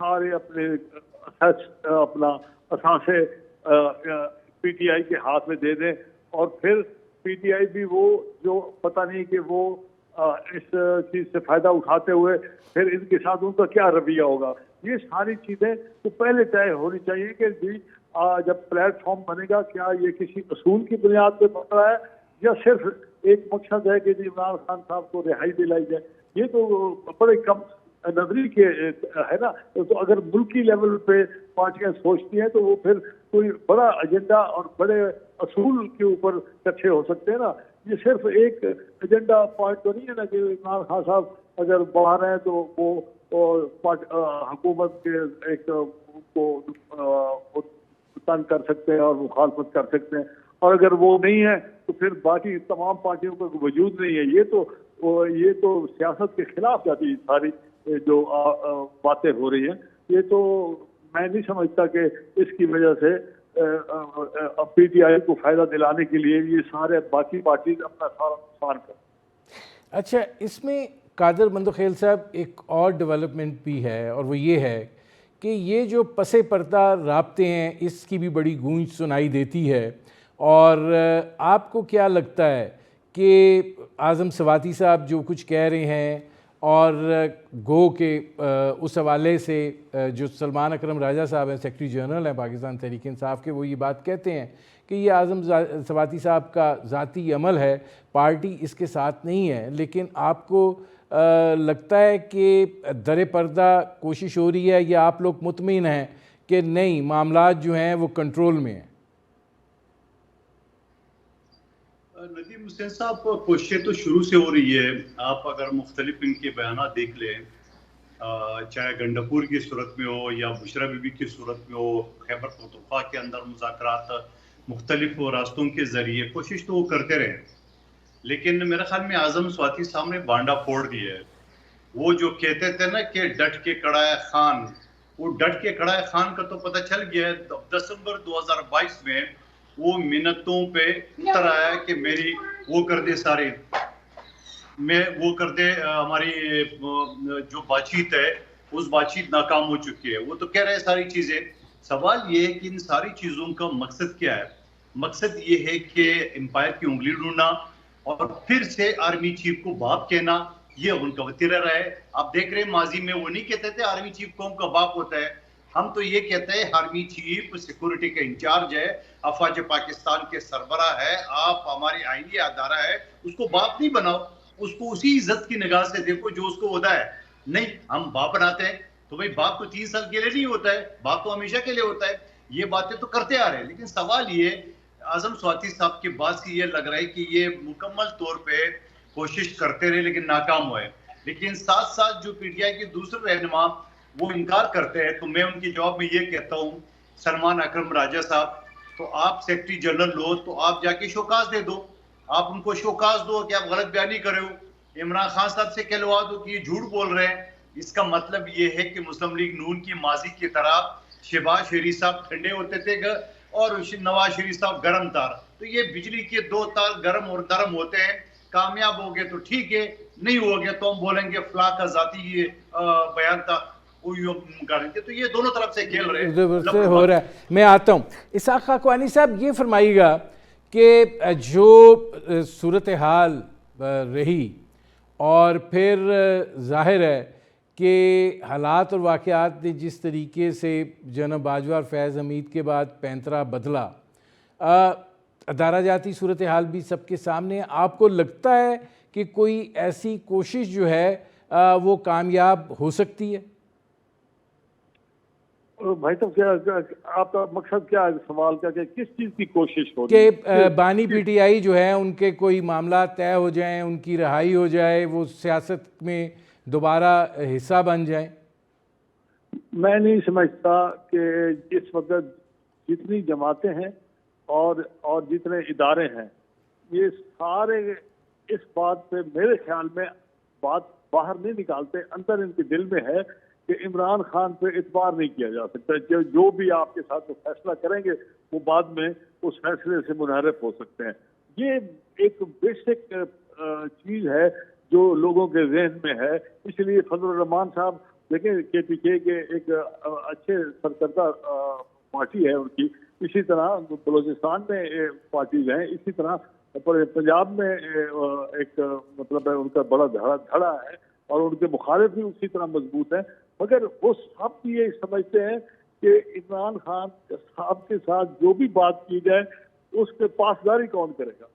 سارے اپنے اپنا اثاثے پی ٹی آئی کے ہاتھ میں دے دیں، اور پھر پی ٹی آئی بھی وہ جو پتہ نہیں کہ وہ اس چیز سے فائدہ اٹھاتے ہوئے پھر ان کے ساتھ ان کا کیا رویہ ہوگا. یہ ساری چیزیں تو پہلے طے ہونی چاہیے کہ جی جب پلیٹ فارم بنے گا کیا یہ کسی اصول کی بنیاد پہ بن رہا ہے یا صرف ایک مقصد ہے کہ جی عمران خان صاحب کو رہائی دلائی جائے. یہ تو بڑے کم نظری کے ہے نا. تو اگر ملکی لیول پہ پارٹیاں سوچتی ہیں تو وہ پھر کوئی بڑا ایجنڈا اور بڑے اصول کے اوپر اکٹھے ہو سکتے ہیں نا. یہ صرف ایک ایجنڈا پوائنٹ تو نہیں ہے نا کہ عمران خان صاحب اگر باہر ہیں تو وہ حکومت کے ایک کو تنگ کر سکتے ہیں اور مخالفت کر سکتے ہیں، اور اگر وہ نہیں ہے تو پھر باقی تمام پارٹیوں کا وجود نہیں ہے. یہ تو سیاست کے خلاف جاتی ساری جو باتیں ہو رہی ہیں. یہ تو میں نہیں سمجھتا کہ اس کی وجہ سے پی ٹی آئی کو فائدہ دلانے کے لیے یہ سارے باقی پارٹیز اپنا سارا نقصان کریں. اچھا، اس میں قادر مندوخیل صاحب ایک اور ڈیولپمنٹ بھی ہے، اور وہ یہ ہے کہ یہ جو پس پردہ رابطے ہیں اس کی بھی بڑی گونج سنائی دیتی ہے. اور آپ کو کیا لگتا ہے کہ اعظم سواتی صاحب جو کچھ کہہ رہے ہیں، اور گو کہ اس حوالے سے جو سلمان اکرم راجہ صاحب ہیں، سیکرٹری جنرل ہیں پاکستان تحریک انصاف کے، وہ یہ بات کہتے ہیں کہ یہ اعظم سواتی صاحب کا ذاتی عمل ہے، پارٹی اس کے ساتھ نہیں ہے. لیکن آپ کو لگتا ہے کہ در پردہ کوشش ہو رہی ہے، یا آپ لوگ مطمئن ہیں کہ نہیں، معاملات جو ہیں وہ کنٹرول میں ہیں؟ ندیم حسین صاحب، کوششیں تو شروع سے ہو رہی ہے. آپ اگر مختلف ان کے بیانات دیکھ لیں، چاہے گنڈپور کی صورت میں ہو یا بشرا بی بی کی صورت میں ہو، خیبر پختونخوا کے اندر مذاکرات مختلف راستوں کے ذریعے کوشش تو وہ کرتے رہے. لیکن میرے خیال میں اعظم سواتی صاحب نے بانڈا پھوڑ دیا ہے. وہ جو کہتے تھے نا کہ ڈٹ کے کڑائے خان، وہ ڈٹ کے کڑائے خان کا تو پتہ چل گیا ہے. دسمبر 2022 میں وہ منتوں پہ اتر آیا کہ میری وہ کر دے سارے، میں وہ کر دے، ہماری جو بات چیت ہے اس بات چیت ناکام ہو چکی ہے. وہ تو کہہ رہے ہیں ساری چیزیں. سوال یہ ہے کہ ان ساری چیزوں کا مقصد کیا ہے؟ مقصد یہ ہے کہ امپائر کی انگلی ڈھونڈنا اور پھر سے آرمی چیف کو باپ کہنا. یہ ان کا وتیرہ رہا ہے. آپ دیکھ رہے ہیں ماضی میں وہ نہیں کہتے تھے آرمی چیف قوم کا باپ ہوتا ہے. ہم تو یہ کہتے ہیں آرمی چیف سیکورٹی کا انچارج ہے، افواج پاکستان کے سربراہ ہے، آپ ہماری آئینی ادارہ ہے، اس کو باپ نہیں بناؤ، اس کو اسی عزت کی نگاہ سے دیکھو جو اس کو ہوتا ہے. نہیں، ہم باپ بناتے ہیں تو بھائی باپ تو 3 سال کے لیے نہیں ہوتا ہے، باپ تو ہمیشہ کے لیے ہوتا ہے. یہ باتیں تو کرتے آ رہے ہیں. لیکن سوال یہ اعظم سواتی صاحب کی بات سے یہ لگ رہا ہے کہ یہ مکمل طور پہ کوشش کرتے رہے لیکن ناکام ہوئے. لیکن ساتھ ساتھ جو پی ٹی آئی کے دوسرے رہنما وہ انکار کرتے ہیں، تو میں ان کے جواب میں یہ کہتا ہوں، سلمان اکرم راجہ صاحب، تو آپ سیکرٹری جنرل ہو تو آپ جا کے شوکاز دے دو. آپ ان کو شوکاز دو کہ آپ غلط بیانی کرے ہو. عمران خان صاحب سے کہلوا دو کہ یہ جھوٹ بول رہے ہیں. اس کا مطلب یہ ہے کہ مسلم لیگ نون کی ماضی کی طرح شہباز شریف صاحب ٹھنڈے ہوتے تھے اور نواز شریف صاحب گرم تار. تو یہ بجلی کے 2 تار گرم اور نرم ہوتے ہیں. کامیاب ہو گئے تو ٹھیک ہے، نہیں ہو گیا تو ہم بولیں گے فلاں کا ذاتی یہ بیان تھا. تو یہ دونوں طرف سے کھیل رہے ہو رہا ہے. میں آتا ہوں اسحاق خاکوانی صاحب، یہ فرمائیے گا کہ جو صورتحال رہی اور پھر ظاہر ہے کہ حالات اور واقعات نے جس طریقے سے جناب باجوہ اور فیض حمید کے بعد پینترا بدلا، ادارہ جاتی صورتحال بھی سب کے سامنے ہے. آپ کو لگتا ہے کہ کوئی ایسی کوشش جو ہے وہ کامیاب ہو سکتی ہے؟ بھائی صاحب، کیا آپ کا مقصد کیا ہے سوال کا، کہ کس چیز کی کوشش ہو کہ بانی پی ٹی آئی جو ہے ان کے کوئی معاملات طے ہو جائیں، ان کی رہائی ہو جائے، وہ سیاست میں دوبارہ حصہ بن جائیں؟ میں نہیں سمجھتا کہ اس وقت جتنی جماعتیں ہیں اور جتنے ادارے ہیں، یہ سارے اس بات پہ میرے خیال میں بات باہر نہیں نکالتے. اندر ان کے دل میں ہے کہ عمران خان پہ اعتبار نہیں کیا جا سکتا. جو بھی آپ کے ساتھ فیصلہ کریں گے وہ بعد میں اس فیصلے سے منحرف ہو سکتے ہیں. یہ ایک بیسک چیز ہے جو لوگوں کے ذہن میں ہے. اس لیے فضل الرحمان صاحب دیکھیں KPK کے ایک اچھے سرکردہ پارٹی ہے ان کی، اسی طرح بلوچستان میں پارٹیز ہیں، اسی طرح پنجاب میں ایک مطلب ہے ان کا بڑا دھڑا ہے اور ان کے مخالف بھی اسی طرح مضبوط ہیں، مگر وہ سب یہ سمجھتے ہیں کہ عمران خان صاحب کے ساتھ جو بھی بات کی جائے اس کے پاسداری کون کرے گا۔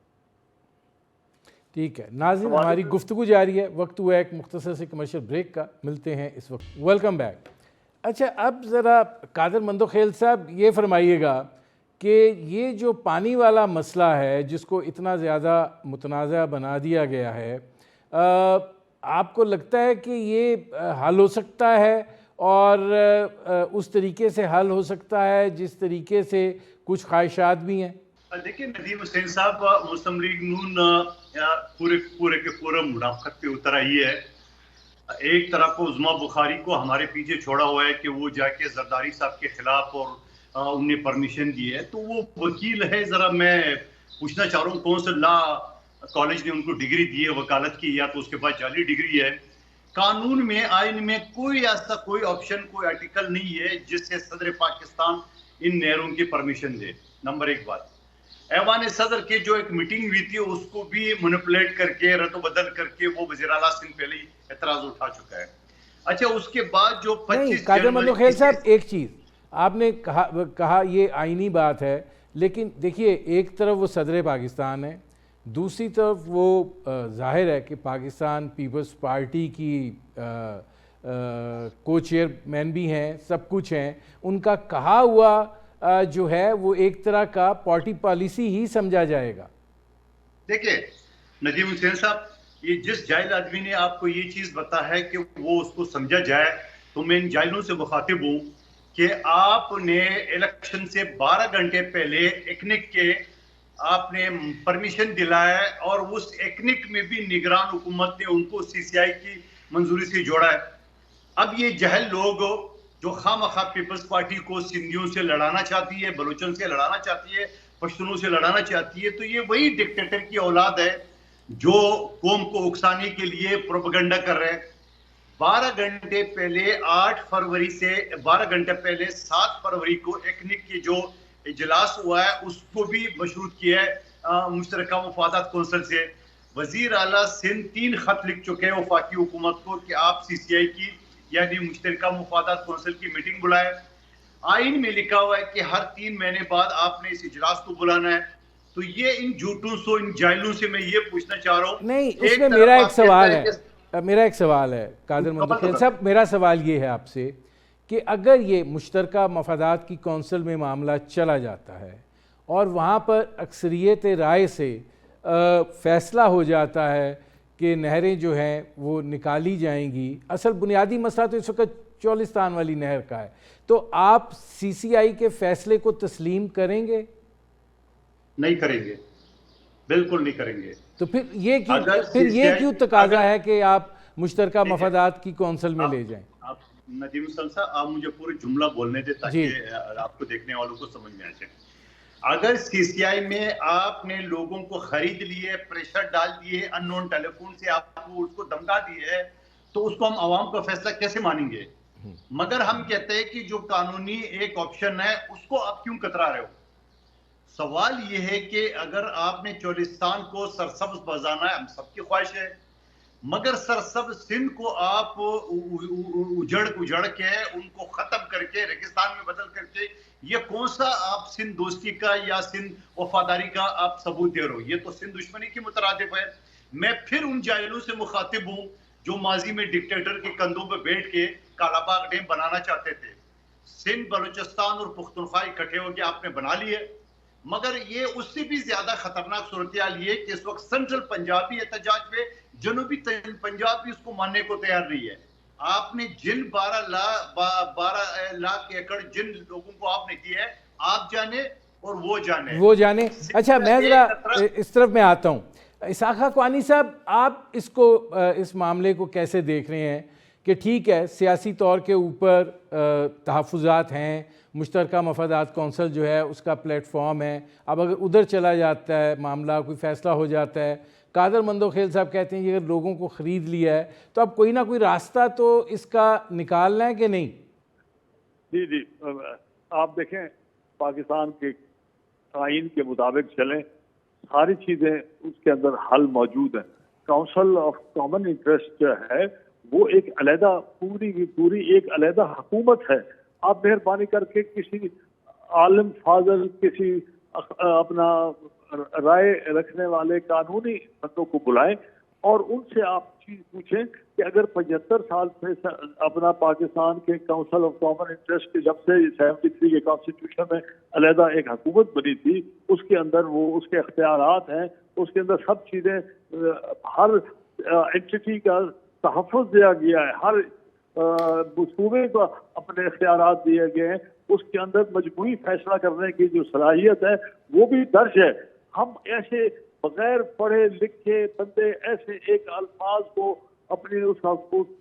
ٹھیک ہے ناظرین، ہماری گفتگو جاری ہے، وقت ہوا ہے ایک مختصر سے کمرشل بریک کا، ملتے ہیں اس وقت۔ Welcome back. اچھا اب ذرا قادر مندوخیل صاحب یہ فرمائیے گا کہ یہ جو پانی والا مسئلہ ہے جس کو اتنا زیادہ متنازع بنا دیا گیا ہے، آپ کو لگتا ہے کہ یہ حل ہو سکتا ہے اور اس طریقے سے حل ہو سکتا ہے جس طریقے سے کچھ خواہشات بھی ہیں؟ دیکھیں ندیم حسین صاحب، مسلم لیگ نون پورے کے پورا منافقت پہ اتر آئی ہے۔ ایک طرف کو عظما بخاری کو ہمارے پیچھے چھوڑا ہوا ہے کہ وہ جا کے زرداری صاحب کے خلاف اور انہیں پرمیشن دی ہے، تو وہ وکیل ہے، ذرا میں پوچھنا چاہ رہا ہوں کون سے لا کالج نے ان کو ڈگری دی ہے وکالت کی، یا تو اس کے پاس جعلی ڈگری ہے؟ قانون میں، آئین میں کوئی ایسا کوئی آپشن، کوئی آرٹیکل نہیں ہے جس سے صدر پاکستان ان نہروں کی پرمیشن دے۔ نمبر ایک بات، ایوان صدر کے جو ایک میٹنگ ہوئی تھی اس کو بھی مینپولیٹ کر کے، رد و بدل کر کے وہ وزیر اعلیٰ سندھ پہلے ہی اعتراض اٹھا چکا ہے۔ اچھا اس کے بعد جو 25 قادر مندوخیل صاحب ایک چیز آپ نے کہا یہ آئینی بات ہے، لیکن دیکھیے ایک طرف وہ صدر پاکستان ہے، دوسری طرف وہ ظاہر ہے کہ پاکستان پیپلز پارٹی کی کو چیئرمین بھی ہیں، سب کچھ ہیں، ان کا کہا ہوا جو ہے وہ ایک طرح کا پارٹی پالیسی ہی سمجھا جائے گا۔ دیکھیں ندیم حسین صاحب، یہ جس جاہل آدمی نے آپ کو یہ چیز بتا ہے کہ وہ اس کو سمجھا جائے، تو میں ان جاہلوں سے مخاطب ہوں کہ آپ نے الیکشن سے 12 گھنٹے پہلے ایکنک کے آپ نے پرمیشن دلایا ہے، اور اس ایکنک میں بھی نگران حکومت نے ان کو CCI کی منظوری سے جوڑا ہے۔ اب یہ جہل لوگ جو خواہ مخواہ پیپلز پارٹی کو سندھیوں سے لڑانا چاہتی ہے، بلوچن سے لڑانا چاہتی ہے، پشتونوں سے لڑانا چاہتی ہے، تو یہ وہی ڈکٹیٹر کی اولاد ہے جو قوم کو اکسانے کے لیے پروپیگنڈا کر رہے ہیں۔ 12 گھنٹے پہلے 8 فروری سے 12 گھنٹے پہلے 7 فروری کو ایکنک کی جو اجلاس ہوا ہے اس کو بھی مشروط کیا ہے مشترکہ مفادات کونسل سے۔ وزیر اعلیٰ سندھ 3 خط لکھ چکے ہیں وفاقی حکومت کو کہ آپ CCI کی یعنی مشترکہ مفادات کونسل کی میٹنگ بلائے۔ آئین میں لکھا ہوا ہے کہ ہر 3 مہینے بعد آپ نے اس اجلاس کو بلانا ہے۔ تو یہ ان جھوٹوں سے، ان جاہلوں سے میں یہ پوچھنا چاہ رہا ہوں، نہیں اس میں میرا ایک سوال ہے قادر مندوخیل صاحب، میرا سوال یہ ہے آپ سے کہ اگر یہ مشترکہ مفادات کی کونسل میں معاملہ چلا جاتا ہے اور وہاں پر اکثریت رائے سے فیصلہ ہو جاتا ہے کہ نہریں جو ہیں وہ نکالی جائیں گی، اصل بنیادی مسئلہ تو اس وقت چولستان والی نہر کا ہے، تو آپ CCI کے فیصلے کو تسلیم کریں گے؟ نہیں کریں گے، بالکل نہیں کریں گے۔ تو پھر یہ کیوں تقاضا ہے کہ آپ مشترکہ مفادات کی کونسل میں لے جائیں؟ آپ ندیم حسین صاحب، آپ مجھے پوری جملہ بولنے دیں تاکہ آپ کو دیکھنے والوں کو سمجھ میں آ جائے۔ اگر CCI میں آپ نے لوگوں کو خرید لیے، پریشر ڈال دیے، ان نون ٹیلی فون سے آپ کو اس کو دھمکا دیے ہے، تو اس کو ہم عوام کا فیصلہ کیسے مانیں گے؟ مگر ہم کہتے ہیں کہ جو قانونی ایک آپشن ہے اس کو آپ کیوں کترا رہے ہو؟ سوال یہ ہے کہ اگر آپ نے چولستان کو سرسبز بزانا ہے، ہم سب کی خواہش ہے، مگر سرسبز سندھ کو آپ اجڑ کے ان کو ختم کر کے ریگستان میں بدل کر کے یہ کون سا آپ سندھ دوستی کا یا سندھ وفاداری کا آپ ثبوت دے رہے ہو؟ یہ تو سندھ دشمنی کی مترادف ہے۔ میں پھر ان جاہلوں سے مخاطب ہوں جو ماضی میں ڈکٹیٹر کے کندھوں پہ بیٹھ کے کالا باغ ڈیم بنانا چاہتے تھے۔ سندھ، بلوچستان اور پختونخوا اکٹھے ہو کے آپ نے بنا لیے، مگر یہ اس سے بھی زیادہ خطرناک صورتحال یہ کہ اس وقت سینٹرل پنجاب بھی احتجاج پہ، جنوبی پنجاب بھی اس کو ماننے کو تیار نہیں ہے۔ آپ نے جن 12 لاکھ ایکڑ جن لوگوں کو آپ نے دیا ہے، آپ جانے اور وہ جانے۔ اچھا میں ذرا اس طرف میں آتا ہوں، اسحاق حقانی صاحب، آپ اس معاملے کو کیسے دیکھ رہے ہیں کہ ٹھیک ہے سیاسی طور کے اوپر تحفظات ہیں، مشترکہ مفادات کونسل جو ہے اس کا پلیٹ فارم ہے، اب اگر ادھر چلا جاتا ہے معاملہ، کوئی فیصلہ ہو جاتا ہے قادر مندوخیل صاحب کہتے ہیں کہ اگر لوگوں کو خرید لیا ہے تو اب کوئی نہ کوئی راستہ تو اس کا نکالنا ہے کہ نہیں؟ جی آپ دیکھیں پاکستان کے آئین کے مطابق چلیں، ساری چیزیں اس کے اندر حل موجود ہیں. کونسل آف کامن انٹرسٹ جو ہے وہ ایک علیحدہ پوری کی پوری ایک علیحدہ حکومت ہے. آپ مہربانی کر کے کسی عالم فاضل، کسی اپنا رائے رکھنے والے قانونی بندوں کو بلائیں اور ان سے آپ چیز پوچھیں کہ اگر 75 سال سے اپنا پاکستان کے کونسل آف کامن انٹرسٹ کے جب سے 73 کے کانسٹیٹیوشن میں علیحدہ ایک حکومت بنی تھی، اس کے اندر وہ اس کے اختیارات ہیں، اس کے اندر سب چیزیں، ہر انٹیٹی کا تحفظ دیا گیا ہے، ہر صوبے کو اپنے اختیارات دیے گئے ہیں. اس کے اندر مجموعی فیصلہ کرنے کی جو صلاحیت ہے وہ بھی درج ہے. ہم ایسے بغیر پڑھے لکھے بندے ایسے ایک الفاظ کو اپنی اس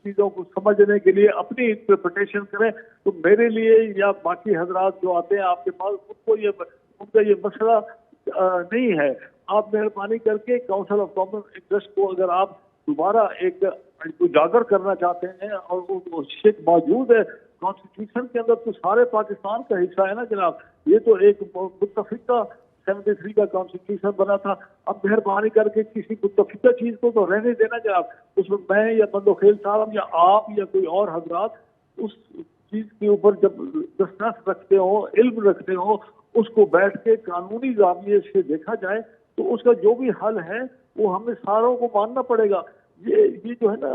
چیزوں کو سمجھنے کے لیے اپنی انٹرپریٹیشن کریں تو میرے لیے یا باقی حضرات جو آتے ہیں آپ کے پاس ان کا یہ مسئلہ نہیں ہے. آپ مہربانی کر کے کونسل آف کامن انٹرسٹ کو اگر آپ دوبارہ ایک اجاگر کرنا چاہتے ہیں اور وہ شک موجود ہے کانسٹیٹیوشن کے اندر تو سارے پاکستان کا حصہ ہے نا جناب. یہ تو ایک متفقہ 73 کا کانسٹیٹیوشن بنا تھا. اب مہربانی کر کے کسی متفقہ چیز کو تو رہنے دینا جناب. اس میں میں یا مندوخیل صاحب یا آپ یا کوئی اور حضرات اس چیز کے اوپر جب دسترس رکھتے ہوں، علم رکھتے ہوں، اس کو بیٹھ کے قانونی زاویے سے دیکھا جائے تو اس کا جو بھی حل ہے وہ ہمیں ساروں کو ماننا پڑے گا. یہ جو ہے نا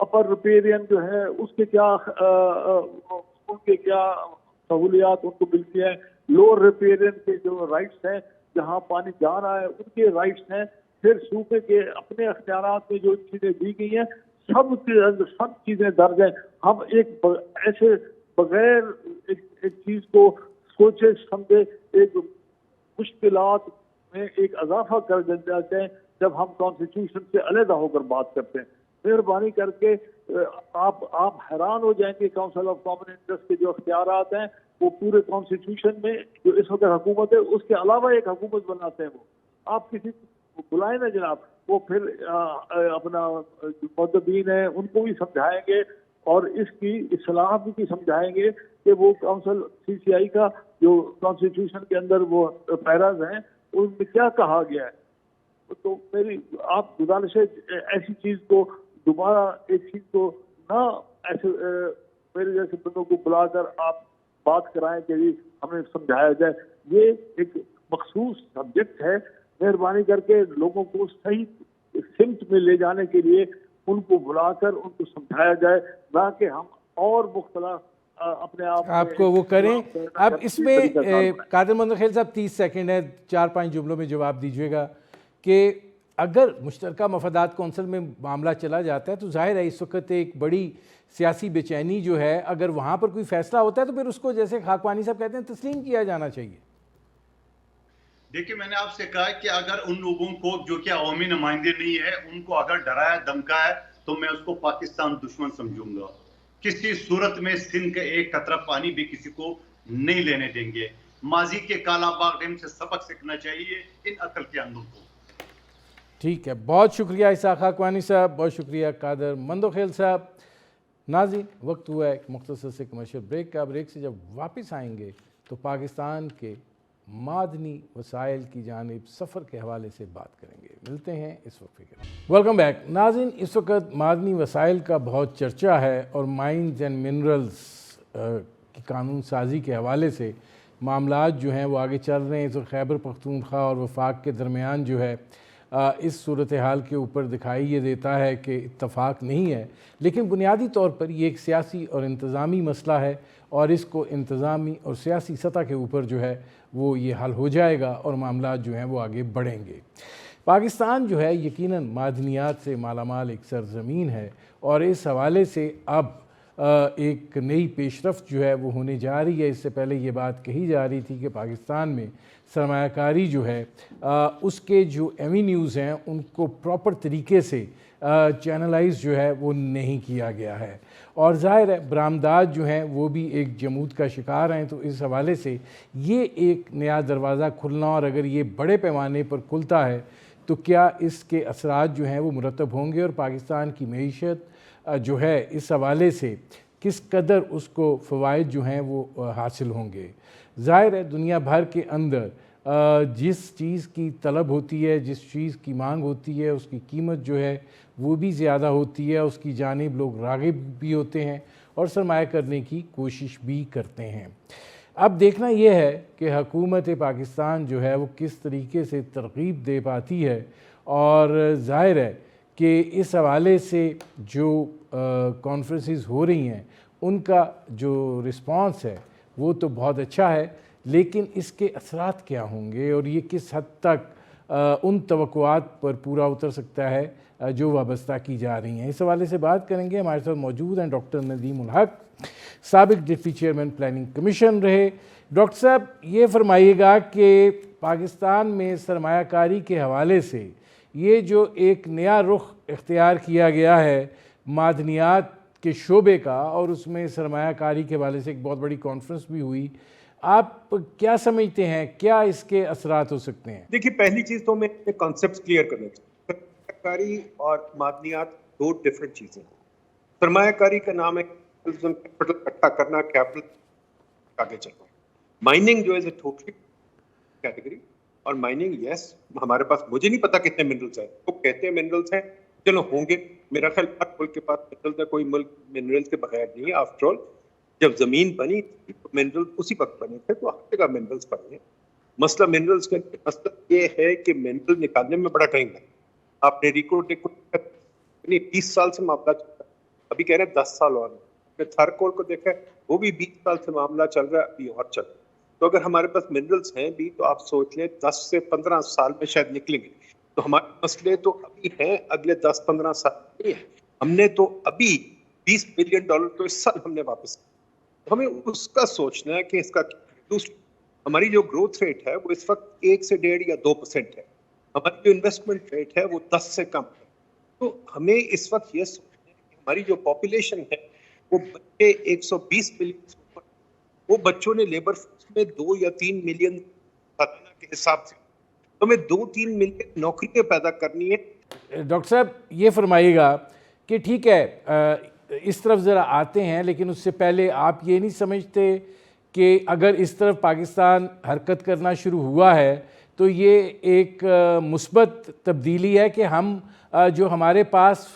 اپر ریپیرین جو ہے اس کے کیا ان کے کیا سہولیات ان کو ملتی ہیں، لوور ریپیرین کے جو رائٹس ہیں جہاں پانی جا رہا ہے ان کے رائٹس ہیں، پھر صوبے کے اپنے اختیارات میں جو چیزیں دی گئی ہیں سب چیزیں درج ہیں. ہم ایک ایسے بغیر ایک چیز کو سوچے سمجھے ایک مشکلات میں ایک اضافہ کر دیتے ہیں جب ہم کانسٹیٹیوشن سے علیحدہ ہو کر بات کرتے ہیں. مہربانی کر کے آپ حیران ہو جائیں کہ کونسل آف کامن انٹرسٹ کے جو اختیارات ہیں وہ پورے کانسٹیٹیوشن میں جو اس وقت حکومت ہے اس کے علاوہ ایک حکومت بناتے ہیں. وہ آپ کسی کو بلائیں نا جناب، وہ پھر اپنا مدبین ہیں ان کو بھی سمجھائیں گے اور اس کی اصلاح بھی سمجھائیں گے کہ وہ کونسل CCI کا جو کانسٹیٹیوشن کے اندر وہ پیراز ہیں ان میں کیا کہا گیا ہے. تو میری آپ گزارش ہے ایسی چیز کو دوبارہ ایک چیز کو نہ ایسے میرے جیسے بندوں کو بلا کر آپ بات کرائیں کہ ہمیں سمجھایا جائے. یہ ایک مخصوص سبجیکٹ ہے. مہربانی کر کے لوگوں کو صحیح سمت میں لے جانے کے لیے ان کو بلا کر ان کو سمجھایا جائے، نہ کہ ہم اور مختلف اپنے آپ کو وہ کریں. اب اس میں قادر مندوخیل صاحب 30 سیکنڈ ہے، 4-5 جملوں میں جواب دیجیے گا کہ اگر مشترکہ مفادات کونسل میں معاملہ چلا جاتا ہے تو ظاہر ہے اس وقت ایک بڑی سیاسی بے چینی جو ہے، اگر وہاں پر کوئی فیصلہ ہوتا ہے تو پھر اس کو جیسے خاکوانی صاحب کہتے ہیں تسلیم کیا جانا چاہیے. دیکھیں میں نے آپ سے کہا کہ اگر ان لوگوں کو جو کہ عوامی نمائندے نہیں ہے ان کو اگر ڈرایا دھمکایا تو میں اس کو پاکستان دشمن سمجھوں گا. کسی صورت میں سندھ کا ایک قطرہ پانی بھی کسی کو نہیں لینے دیں گے. ماضی کے کالا باغ ڈیم سے سبق سیکھنا چاہیے ان عقل کے اندھوں کو. ٹھیک ہے، بہت شکریہ اسحاق خاکوانی صاحب، بہت شکریہ قادر مندوخیل صاحب. ناظرین وقت ہوا ہے ایک مختصر سے کمرشل بریک کا. بریک سے جب واپس آئیں گے تو پاکستان کے معدنی وسائل کی جانب سفر کے حوالے سے بات کریں گے. ملتے ہیں اس وقت فکر. Welcome back. ناظرین اس وقت معدنی وسائل کا بہت چرچا ہے اور مائنز اینڈ منرلز کی قانون سازی کے حوالے سے معاملات جو ہیں وہ آگے چل رہے ہیں. اس وقت خیبر پختونخوا اور وفاق کے درمیان جو ہے اس صورتحال کے اوپر دکھائی یہ دیتا ہے کہ اتفاق نہیں ہے، لیکن بنیادی طور پر یہ ایک سیاسی اور انتظامی مسئلہ ہے اور اس کو انتظامی اور سیاسی سطح کے اوپر جو ہے وہ یہ حل ہو جائے گا اور معاملات جو ہیں وہ آگے بڑھیں گے. پاکستان جو ہے یقیناً معدنیات سے مالا مال ایک سرزمین ہے اور اس حوالے سے اب ایک نئی پیش رفت جو ہے وہ ہونے جا رہی ہے. اس سے پہلے یہ بات کہی جا رہی تھی کہ پاکستان میں سرمایہ کاری جو ہے اس کے جو ایوینیوز ہیں ان کو پراپر طریقے سے چینلائز جو ہے وہ نہیں کیا گیا ہے اور ظاہر ہے برآمدات جو ہیں وہ بھی ایک جمود کا شکار ہیں. تو اس حوالے سے یہ ایک نیا دروازہ کھلنا اور اگر یہ بڑے پیمانے پر کھلتا ہے تو کیا اس کے اثرات جو ہیں وہ مرتب ہوں گے اور پاکستان کی معیشت جو ہے اس حوالے سے کس قدر اس کو فوائد جو ہیں وہ حاصل ہوں گے؟ ظاہر ہے دنیا بھر کے اندر جس چیز کی طلب ہوتی ہے، جس چیز کی مانگ ہوتی ہے، اس کی قیمت جو ہے وہ بھی زیادہ ہوتی ہے، اس کی جانب لوگ راغب بھی ہوتے ہیں اور سرمایہ کرنے کی کوشش بھی کرتے ہیں۔ اب دیکھنا یہ ہے کہ حکومت پاکستان جو ہے وہ کس طریقے سے ترغیب دے پاتی ہے، اور ظاہر ہے کہ اس حوالے سے جو کانفرنسز ہو رہی ہیں ان کا جو رسپانس ہے وہ تو بہت اچھا ہے، لیکن اس کے اثرات کیا ہوں گے اور یہ کس حد تک ان توقعات پر پورا اتر سکتا ہے جو وابستہ کی جا رہی ہیں۔ اس حوالے سے بات کریں گے، ہمارے ساتھ موجود ہیں ڈاکٹر ندیم الحق، سابق ڈپٹی چیئرمین پلاننگ کمیشن رہے۔ ڈاکٹر صاحب یہ فرمائیے گا کہ پاکستان میں سرمایہ کاری کے حوالے سے یہ جو ایک نیا رخ اختیار کیا گیا ہے معدنیات کے شعبے کا، اور اس میں سرمایہ کاری کے حوالے سے ایک بہت بڑی کانفرنس بھی ہوئی، آپ کیا سمجھتے ہیں کیا اس کے اثرات ہو سکتے ہیں؟ دیکھیے، پہلی چیز تو میں کانسیپٹس کلیئر کرنا چاہتا ہوں۔ سرمایہ کاری اور معدنیات دو ڈفرینٹ چیزیں ہیں۔ سرمایہ کاری کا نام ہے کیپٹل اکٹھا کرنا، کیپٹل آگے چلنا۔ مائننگ جو ہے ٹوٹلی کیٹیگری، اور مائننگ یس ہمارے پاس، مجھے نہیں پتا کتنے منرلز ہیں، وہ کہتے ہیں منرلز ہیں، چلو ہوں گے، میرا خیال ہر ملک کے پاس منرلز ہے، کوئی ملک منرلز کے بغیر نہیں ہے۔ آفٹر آل جب زمین بنی منرل اسی وقت بنے تھے، تو ہر جگہ منرلز بنے ہیں۔ مسئلہ منرلز کا مسئلہ یہ ہے کہ منرل نکالنے میں بڑا ٹائم لگتا۔ آپ نے ریکارڈ 20 سال سے معاملہ چل رہا ہے، ابھی کہہ رہے ہیں 10 سال اور تھرکول کو دیکھا ہے، وہ بھی 20 سال سے معاملہ چل رہا ہے، ابھی اور چل رہا ہے۔ تو اگر ہمارے پاس منرلز ہیں بھی، تو آپ سوچ لیں 10 سے 15 سال میں شاید نکلیں گے۔ تو ہمارے مسئلے تو ابھی ہیں، اگلے 10-15 سال نہیں ہیں۔ ہم نے تو ابھی $20 بلین تو اس سال ہم نے واپس، ہمیں اس کا سوچنا ہے کہ اس کا دوسری ہماری جو گروتھ ریٹ ہے وہ اس وقت 1 سے 1.5 یا 2% ہے، ہماری جو انویسٹمنٹ ریٹ ہے وہ 10 سے کم ہے۔ تو ہمیں اس وقت یہ سوچنا ہے کہ ہماری جو پاپولیشن ہے وہ بچے 120 ملین، وہ بچوں نے لیبر فورس میں 2 یا 3 ملین سالانہ کے حساب سے ہمیں 2-3 ملین نوکریاں پیدا کرنی ہے۔ ڈاکٹر صاحب یہ فرمائیے گا کہ ٹھیک ہے اس طرف ذرا آتے ہیں، لیکن اس سے پہلے آپ یہ نہیں سمجھتے کہ اگر اس طرف پاکستان حرکت کرنا شروع ہوا ہے تو یہ ایک مثبت تبدیلی ہے کہ ہم جو ہمارے پاس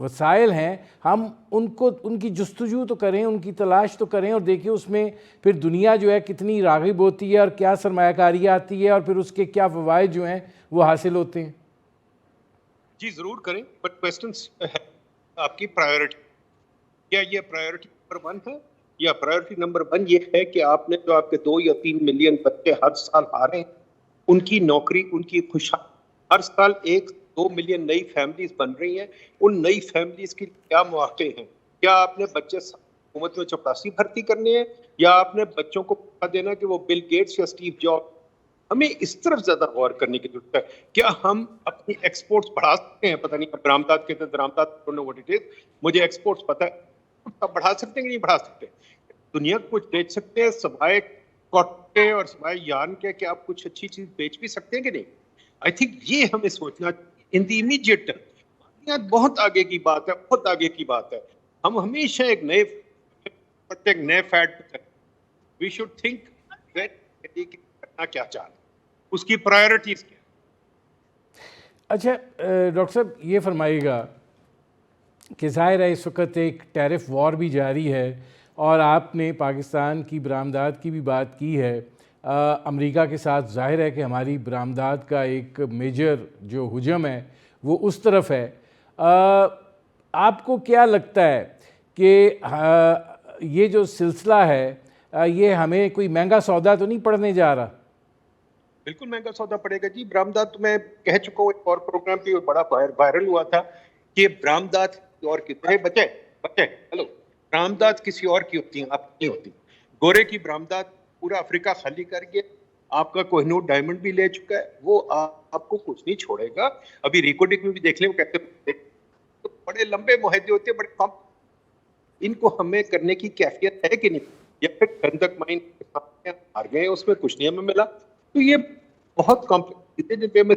وسائل ہیں ہم ان کی جستجو تو کریں، ان کی تلاش تو کریں، اور دیکھیں اس میں پھر دنیا جو ہے کتنی راغب ہوتی ہے اور کیا سرمایہ کاری آتی ہے اور پھر اس کے کیا فوائد جو ہیں وہ حاصل ہوتے ہیں؟ جی ضرور کریں، بٹ کویسچنس آپ کی پرائیورٹی، کیا یہ پرائیورٹی نمبر 1 ہے؟ یا پرائیورٹی نمبر 1 یہ ہے کہ آپ نے جو آپ کے 2 یا 3 ملین بچے ہر سال آ رہے ہیں، ان کی نوکری، ان کی خوشحالی، ہر سال 1-2 ملین نئی فیملیز بن رہی ہیں، ان نئی فیملیز کی کیا مواقع ہیں؟ کیا آپ نے بچے حکومت میں چپراسی بھرتی کرنے ہیں، یا آپ نے بچوں کو دینا کہ وہ بل گیٹس یا اسٹیو جاب؟ ہمیں اس طرف زیادہ غور کرنے کی ضرورت ہے۔ کیا ہم اپنی ایکسپورٹس بڑھا سکتے ہیں؟ پتہ نہیں برآمدات کہتے ہیں، درآمدات مجھے ایکسپورٹس پتہ ہے، بڑھا سکتے ہیں کہ نہیں بڑھا سکتے؟ دنیا کو کچھ بیچ سکتے ہیں سوائے کاٹن اور سوائے یارن کے، کہ آپ کچھ اچھی چیز بیچ بھی سکتے ہیں کہ نہیں؟ آئی تھنک یہ ہمیں سوچنا ان دی امیڈیٹ ٹرم، بہت آگے کی بات ہے، بہت آگے کی بات ہے۔ ہم ہمیشہ ایک نئے فیٹ پہ چلیں۔ وی شوڈ تھنک کرنا کیا چاہ رہے ہیں، اس کی پرائیورٹیز کیا۔ اچھا ڈاکٹر صاحب یہ فرمائیے گا کہ ظاہر ہے اس وقت ایک ٹیرف وار بھی جاری ہے، اور آپ نے پاکستان کی برآمدات کی بھی بات کی ہے۔ امریکہ کے ساتھ ظاہر ہے کہ ہماری برآمدات کا ایک میجر جو حجم ہے وہ اس طرف ہے۔ آپ کو کیا لگتا ہے کہ یہ جو سلسلہ ہے یہ ہمیں کوئی مہنگا سودا تو نہیں پڑنے جا رہا؟ بالکل مہنگا سودا پڑے گا جی۔ برآمدات میں کہہ چکا ہوں، ایک اور پروگرام پہ بڑا وائرل ہوا تھا کہ برآمدات اور کتنے بچے ہلو برآمدات کسی اور کی ہوتی ہیں، آپ کی نہیں ہوتی۔ گورے کی برآمدات پورا افریقہ خالی کر کے آپ کا کوہ نور ڈائمنڈ بھی لے چکا ہے، وہ آپ کو کچھ نہیں چھوڑے گا۔ ابھی ریکارڈنگ میں بھی دیکھ لیں، وہ کہتے ہیں بڑے لمبے معاہدے ہوتے ہیں، بڑے کم، ان کو ہمیں کرنے کی کیفیت ہے کہ نہیں؟ یا پھر خندق مائن ہار گئے، اس میں کچھ نہیں ہمیں ملا۔ تو یہ بہت کمپلیکس چیزیں جن پہ ہمیں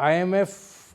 IMF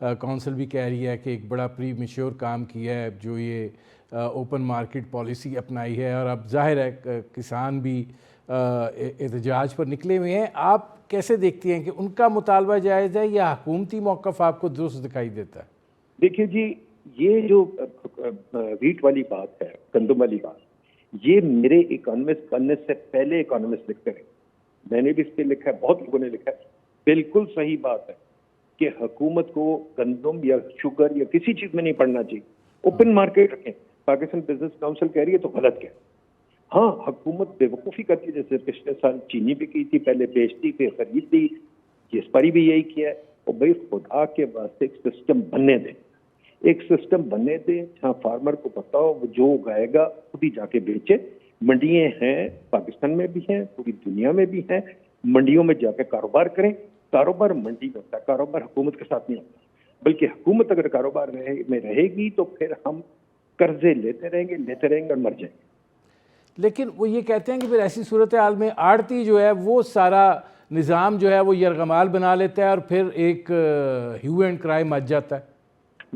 کونسل بھی کہہ رہی ہے کہ ایک بڑا پری میچور کام کیا ہے جو یہ اوپن مارکیٹ پالیسی اپنائی ہے، اور اب ظاہر ہے کسان بھی احتجاج پر نکلے ہوئے ہیں۔ آپ کیسے دیکھتی ہیں کہ ان کا مطالبہ جائز ہے یا حکومتی موقف آپ کو درست دکھائی دیتا ہے؟ دیکھیے جی، یہ جو ویٹ والی بات ہے، گندم والی بات، یہ میرے اکانومسٹ بننے سے پہلے اکانومسٹ لکھتے رہے، میں نے بھی اس پہ لکھا ہے، بہت لوگوں نے لکھا ہے۔ بالکل صحیح بات ہے کہ حکومت کو گندم یا شوگر یا کسی چیز میں نہیں پڑنا چاہیے، اوپن مارکیٹ رکھیں۔ پاکستان بزنس کاؤنسل کہہ رہی ہے تو غلط کیا؟ ہاں، حکومت بے وقوفی کرتی ہے، جیسے پچھلے سال چینی بھی کی تھی، پہلے بیچتی پھر خریدتی، اس پر بھی یہی کیا ہے۔ اور بھائی خدا کے واسطے ایک سسٹم بننے دیں، ایک سسٹم بننے دیں جہاں فارمر کو بتاؤ وہ جو اگائے گا خود ہی جا کے بیچے۔ منڈیاں ہیں، پاکستان میں بھی ہیں، پوری دنیا میں بھی ہیں، منڈیوں میں جا کے کاروبار کریں۔ کاروبار منڈی میں ہوتا ہے، کاروبار حکومت کے ساتھ نہیں ہوتا، بلکہ حکومت اگر کاروبار میں رہے گی تو پھر ہم قرضے لیتے رہیں گے اور مر جائیں گے۔ لیکن وہ یہ کہتے ہیں کہ پھر ایسی صورتحال میں آڑتی جو ہے وہ سارا نظام جو ہے وہ یرغمال بنا لیتا ہے اور پھر ایک ہیو اینڈ کرائی مچ جاتا ہے۔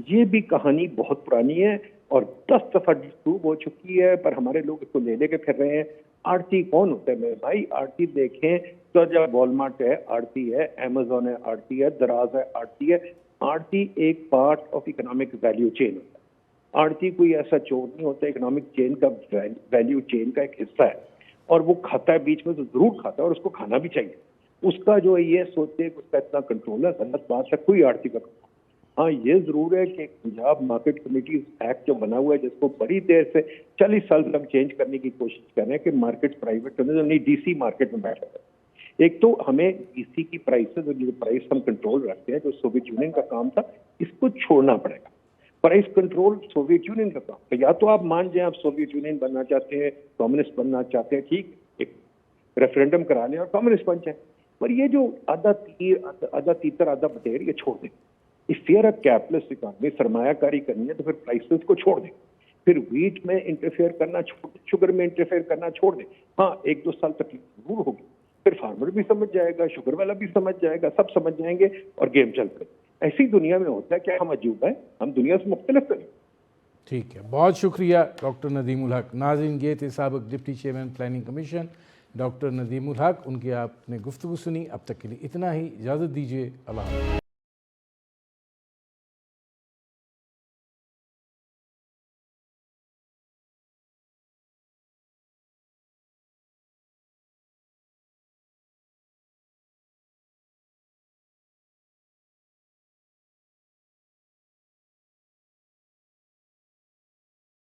یہ بھی کہانی بہت پرانی ہے اور 10 دفعہ ڈسپروو ہو چکی ہے، پر ہمارے لوگ اس کو لے کے پھر رہے ہیں۔ آڑتی کون ہوتا ہے میرے بھائی؟ آڑتی دیکھیں تو جب والمارٹ ہے آڑتی ہے، امیزون ہے آڑتی ہے، دراز ہے آڑتی ہے۔ آڑتی ایک part of economic value chain ہوتا ہے۔ آڑتی کوئی ایسا چور نہیں ہوتا، اکنامک چین کا ویلیو چین کا ایک حصہ ہے، اور وہ کھاتا ہے بیچ میں تو ضرور کھاتا ہے، اور اس کو کھانا بھی چاہیے۔ اس کا جو یہ سوچتے کہ اس کا اتنا کنٹرول ہے، غلط بات ہے، کوئی آڑتی کا کنٹرول۔ ہاں یہ ضرور ہے کہ پنجاب مارکیٹ کمیٹی ایکٹ جو بنا ہوا ہے، جس کو بڑی دیر سے 40 سال سے ہم چینج کرنے کی کوشش کر رہے ہیں کہ مارکیٹ پرائیویٹ کرنے، نہیں ڈی سی مارکیٹ میں بیٹھا ہے۔ ایک تو ہمیں ڈی سی کی پرائسز اور جو پرائس ہم کنٹرول رکھتے ہیں، جو سوویت یونین کا کام تھا، اس کو چھوڑنا پڑے گا۔ پرائس کنٹرول سوویت یونین کا کام، یا تو آپ مان جائیں آپ سوویت یونین بننا چاہتے ہیں، کمیونسٹ بننا چاہتے ہیں، ٹھیک، ایک ریفرینڈم کرا لیں اور کمیونسٹ بن جائیں، پر یہ جو آدھا تیتر آدھا بٹیر یہ چھوڑ دیں۔ اس فیئر کیپٹلسٹ اکانومی، سرمایہ کاری کرنی ہے تو پھر پرائسز کو چھوڑ دیں، پھر ویٹ میں انٹرفیئر کرنا چھوڑ دیں، شوگر میں انٹرفیئر کرنا چھوڑ دیں۔ ہاں 1-2 سال تکلیف ضرور ہوگی، پھر فارمر بھی سمجھ جائے گا، شوگر والا بھی سمجھ جائے گا، سب سمجھ جائیں گے اور گیم چل پڑے۔ ایسی دنیا میں ہوتا ہے، کیا ہم عجوبہ ہیں؟ ہم دنیا سے مختلف کریں۔ ٹھیک ہے، بہت شکریہ ڈاکٹر ندیم الحق۔ ناظرین، یہ تھے سابق deputy chairman planning commission doctor Nadeem الحق، ان کی آپ نے گفتگو سنی۔ اب تک کے لیے اتنا ہی، اجازت دیجیے، اللہ حافظ۔